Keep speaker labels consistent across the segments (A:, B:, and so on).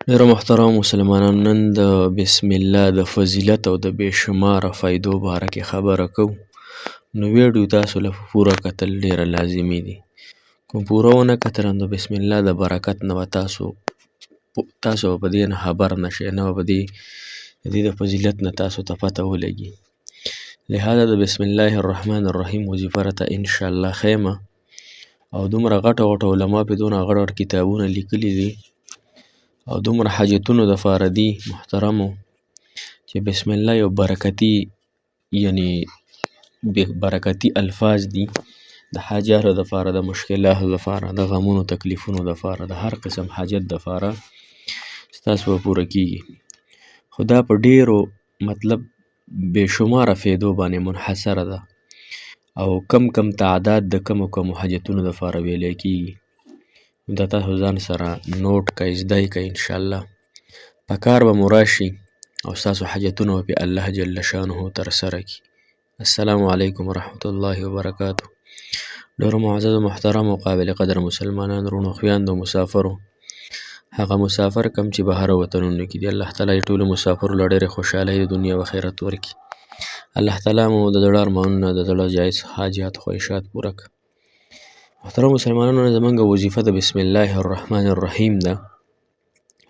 A: ډیرو محترم مسلمانانو، نن د بسم الله د فضیلت او د بېشماره فایدو باره کې خبره کوو. نو ویډیو تاسو له پوره کتل ډیره لازمي دي. کوم پوره ونه کتل نو بسم الله د برکت نه به تاسو به په دې نه خبر نه شئ، نه به د دې د فضیلت نه تاسو ته پته ولګي. لهذا د بسم الله الرحمن الرحیم وظیفه راته انشاءالله ښیمه. او دومره غټه غټه علما پې دونه غټ غټ کتابونه لیکلي دي او دومره حاجتونو دپاره دي محترمو، چې بسم الله یو برکتي الفاظ دي د حاجاتو دپاره، د مشکلاتو دپاره، د غمونو تکلیفونو دپاره، د هر قسم حاجت دپاره ستاسو به پوره کیږي. خو دا په ډیرو بېشماره فایدو باندې منحصره ده او کم تعداد د کمو حاجتونو دپاره ویلی کیږي. دا تاسو ځان سره نوٹ کئ، زده یې کئ انشاءالله. په کار به مو راشي او ستاسو حاجتونه به پې الله جل شانه ترسره کړي. السلام علیکم ورحمة الله وبرکاته. ډېرو معززو محترمو قابل قدر مسلمانانو وروڼو خویندو مسافرو، هغه مسافر کم چې بهر وطنونو کې دي، الله تعالی ټولو مسافرو له ډېرې خوشحالۍ د دنیا و آخرت ورکړي. الله تعالی مو د زړه ارمانونه، د زړه جایز حاجات خواهشات پوره کړه. محترم مسلمانانو، زموږ وظیفه د بسم الله الرحمن الرحیم ده.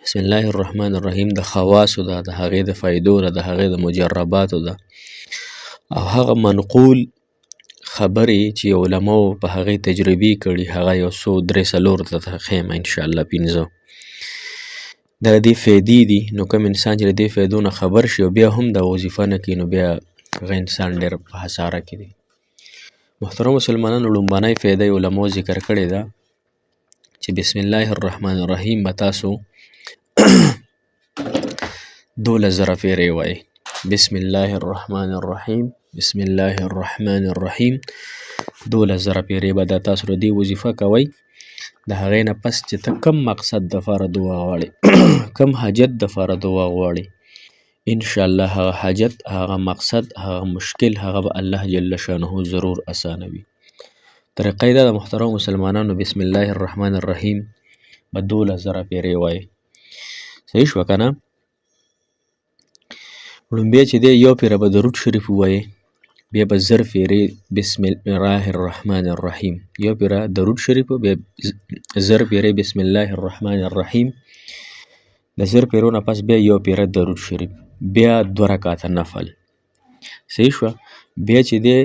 A: بسم الله الرحمن الرحیم د خواصو ده، د هغې د فایدو ده، د هغې د مجرباتو ده او هغه منقول خبرې چې علماو په هغې تجربې کړي، هغه یو څو درې څلور درته ښیم انشاءالله، 15 دا د دې فایدې دي. نو کوم انسان چې د دې فایدو نه خبر شي او بیا هم دا وظیفه نه کوي، نو بیا هغه انسان ډېر په خساره کې دی. محترم مسلمانانو، لومبنۍ فایده علماو ذکر کړې ده چې بسم الله الرحمن الرحیم به تاسو 12,000 پیرې وایئ. بسم الله الرحمن الرحیم، بسم الله الرحمن الرحیم 12,000 پیرې به دا تاسو د دې وظیفه کوئ. د هغې نه پس چې ته کم مقصد دپاره دعا غواړې کم حاجت دپاره دعا غواړې، انشاءالله هغه حاجت، هغه مقصد، هغه مشکل، هغه به الله جل شانه ضرور اسانوي. طریقه دا د محترم مسلمانانو، بسم الله الرحمن الرحیم به 12,000 پیرې وایئ. صحیح شوه که نه؟ لومبیا چې دی یو پیره به درود شریف ووایئ، بیا به 1000 پیرې بسم الله الرحمن الرحیم، یو پیره درود شریف، بیا 1000 پیرې بسم الله الرحمن الرحیم. د 1000 پیرو نه پس بیا یو پیره درود شریف، بیا 2 رکعته نفل. صحیح شوه؟ بیا چې دی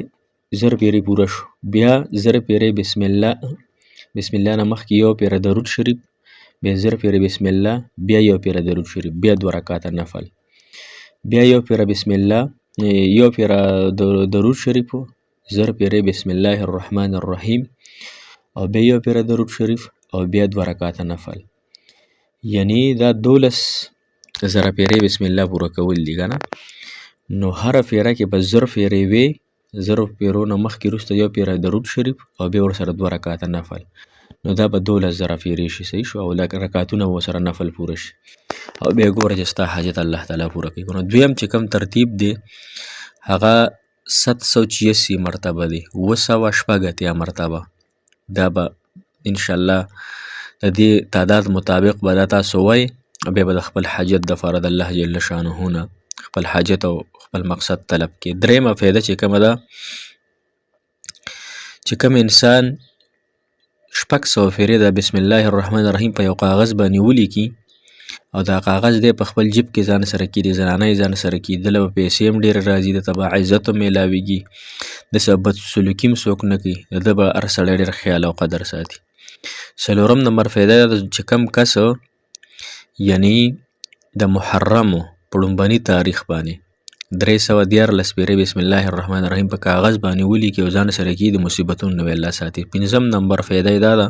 A: 1000 پیرې پوره شو، بیا 1000 پیرې بسم الله نه مخکې یو پیره درود شریف، بیا 1000 پیرې بسم الله، بیا یو پیره درود شریف، بیا 2 رکعته نفل، بیا یو پیره بسم الله، یو پیره درود شریف، 1000 پیرې بسم الله الرحمن الرحیم او بیا یو پیره درود شریف او بیا 2 رکعته نفل. یعنی دا 12,000 پیرې بسم الله پوره کول دي که نه؟ نو هره پیره کې به 1000 پیرې وي، 1000 پیرو نه مخکې وروسته یو پیره درود شریف او بیا ورسره 2 رکعته نفل. نو دا به 12,000 پیرې شي. صحیح شو؟ او رکعتونه به ورسره نفل پوره شي او بیا ګوره چې ستا حاجت الله تعالی پوره کوي. نو دویم چې کوم ترتیب دی هغه 786 مرتبه دی، 780 مرتبه. دا به انشاءالله د دې تعداد مطابق به دا تاسو وایئ او بیا به د خپل حاجت دپاره د الله جل شانه نه خپل حاجت او خپل مقصد طلب کړي. درېیمه فایده چې کومه ده، چې کوم انسان 600 پیرې د بسم الله الرحمن الرحیم په یو کاغذ باندې ولیکي او دا کاغذ دی په خپل جیب کې ځان سره کړي، زنانه یې ځان سره کړي، دله به پیسې هم ډېرې راځي، دته به عزت هم میلاویږي، داسې بد سلوکي هم څوک نه کوي، د ده به هر سړی ډېر خیال او قدر ساتي. 4 نمبر فایده ده چې کوم کس یعنی د محرمو په لومبني تاریخ باندې 314 پیرې بسم الله الرحمن الرحیم په کاغذ باندې ولیکي او ځان سره کړي، د مصیبتونو نه به الله ساتي. 5 نمبر فایده دا ده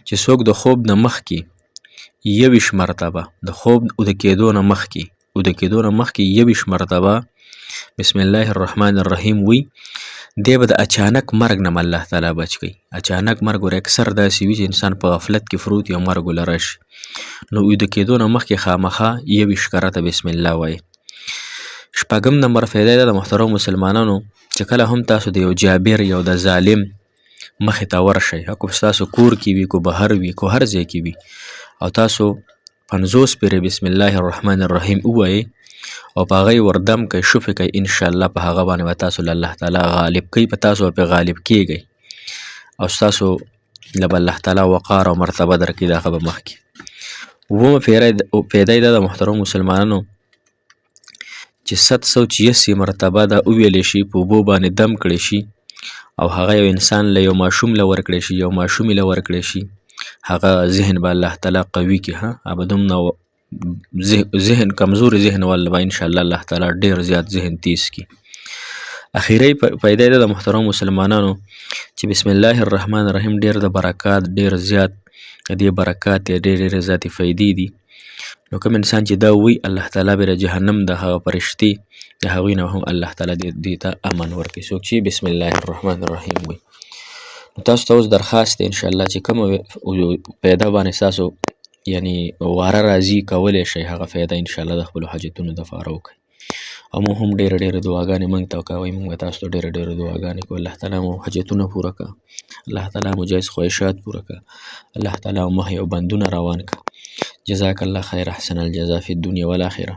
A: چې څوک د خوب نه مخکې 21 مرتبه، د خوب اوده کېدو نه مخکې 21 مرتبه بسم الله الرحمن الرحیم وي، دی به د اچانک مرګ نه الله تعالی بچ کوي. اچانک مرګ ور اکثر داسې وي چې انسان په غفلت کې فروت یا مرګ له راشي، نو اوده کېدو نه مخکې خامخا 21 کرته بسم الله وایي. 6 نمبر فایده ده د محترم مسلمانانو چې کله هم تاسو د یو جابر یو د ظالم مخې ته ورشئ، که ستاسو کور کې وي، که بهر وي، که هر ځای کې وي، او تاسو 50 پیره بسم الله الرحمن الرحیم ووایي او په هغه وردم کوي شفې کوي ان شاء الله په هغه باندې به تاسو له الله تعالی غالب کوي په تاسو به غالب کیږئ او ستاسو له به الله تعالی وقار او مرتبه درکړي د هغه به مخکې اوومه پیدا یې دا د محترم مسلمانانو چې 786 مرتبه دا وویلی شي په اوبو باندې دم کړی شي او هغه یو انسان له یو ماشوم له ورکړی شي یو ماشومې له ورکړی شي هغه ذهن به الله تعالی قوي کړي به دومره ذهن کمزوري ذهن ول به ان شاء الله تعالی ډیر زیات ذهن تیز کړي اخیری پیدا ده د محترم مسلمانانو چې بسم الله الرحمن الرحیم ډیر د برکات ډیر زیات دې برکات ډیر زیات فائدې دي نو کوم انسان چې دا وی الله تعالی به جهنم د هغه فرشتي د هغوی نه هم الله تعالی دې ته امن ورکړي څوک چې بسم الله الرحمن الرحیم وی تاسو ته اوس درخواست دی ان شاء الله چې کوم پیدا باندې تاسو یعنی واره راځي کولی شئ هغه فایده ان شاء الله د خپلو حاجتونو دپاره وکړئ او موږ هم ډېرې دعاګانې موږ ته کوئ موږ به تاسو ته ډېرې دعاګانې کوو الله تعالی مو حاجتونه پوره کړه الله تعالی مو جایز خواهشات پوره کړه الله تعالی مو مخې او بندونه روان کړه جزاک الله خیر احسن الجزا فی الدنیا والآخره